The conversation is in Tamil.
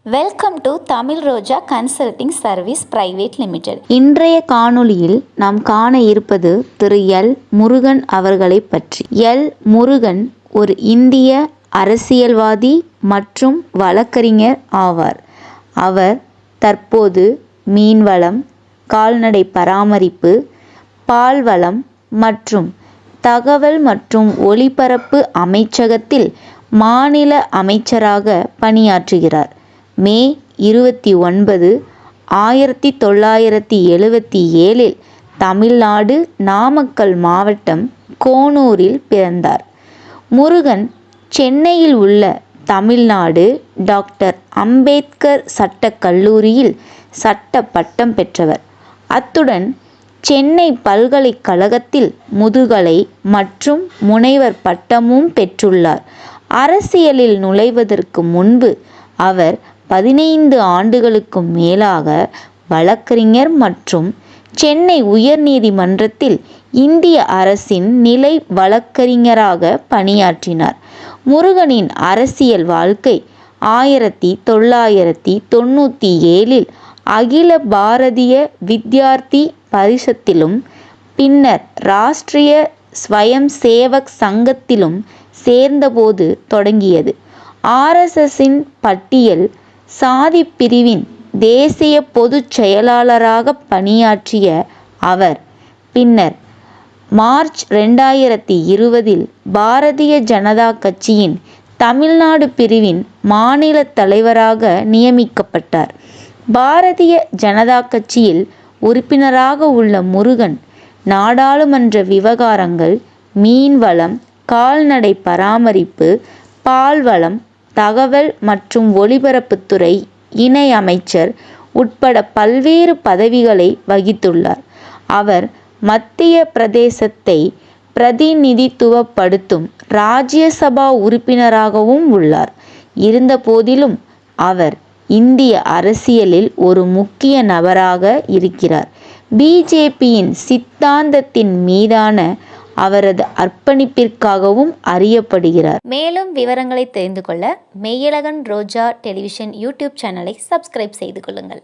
Welcome to Tamil Roja consulting service private limited. இன்றைய காணொளியில் நாம் காண இருப்பது திரு எல். முருகன் அவர்களை பற்றி. எல். முருகன் ஒரு இந்திய அரசியல்வாதி மற்றும் வழக்கறிஞர் ஆவார். அவர் தற்போது மீன்வளம், கால்நடை பராமரிப்பு, பால்வளம் மற்றும் தகவல் மற்றும் ஒலிபரப்பு அமைச்சகத்தில் மாநில அமைச்சராக பணியாற்றுகிறார். மே 29, 1977 தமிழ்நாடு நாமக்கல் மாவட்டம் கோனூரில் பிறந்தார். முருகன் சென்னையில் உள்ள தமிழ்நாடு டாக்டர் அம்பேத்கர் சட்டக் கல்லூரியில் சட்ட பட்டம் பெற்றவர். அத்துடன் சென்னை பல்கலைக்கழகத்தில் முதுகலை மற்றும் முனைவர் பட்டமும் பெற்றுள்ளார். அரசியலில் நுழைவதற்கு முன்பு அவர் 15 ஆண்டுகளுக்கும் மேலாக வழக்கறிஞர் மற்றும் சென்னை உயர்நீதிமன்றத்தில் இந்திய அரசின் நிலை வழக்கறிஞராக பணியாற்றினார். முருகனின் அரசியல் வாழ்க்கை 1997 அகில பாரதிய வித்யார்த்தி பரிஷத்திலும் பின்னர் ராஷ்டிரிய ஸ்வயம் சேவக் சங்கத்திலும் சேர்ந்தபோது தொடங்கியது. RSSஇன் பட்டியல் சாதி பிரிவின் தேசிய பொதுச் செயலாளராக பணியாற்றிய அவர் பின்னர் மார்ச் 2020 பாரதிய ஜனதா கட்சியின் தமிழ்நாடு பிரிவின் மாநில தலைவராக நியமிக்கப்பட்டார். பாரதிய ஜனதா கட்சியில் உறுப்பினராக உள்ள முருகன் நாடாளுமன்ற விவகாரங்கள், மீன்வளம், கால்நடை பராமரிப்பு, பால்வளம், தகவல் மற்றும் ஒலிபரப்புத்துறை இணை அமைச்சர் உட்பட பல்வேறு பதவிகளை வகித்துள்ளார். அவர் மத்திய பிரதேசத்தை பிரதிநிதித்துவப்படுத்தும் ராஜ்யசபா உறுப்பினராகவும் உள்ளார். இருந்தபோதிலும் அவர் இந்திய அரசியலில் ஒரு முக்கிய நபராக இருக்கிறார். பிஜேபியின் சித்தாந்தத்தின் மீதான அவரது அர்ப்பணிப்பிற்காகவும் அறியப்படுகிறார். மேலும் விவரங்களை தெரிந்து கொள்ள மெய்யழகன் ரோஜா டெலிவிஷன் யூடியூப் சேனலை சப்ஸ்கிரைப் செய்து கொள்ளுங்கள்.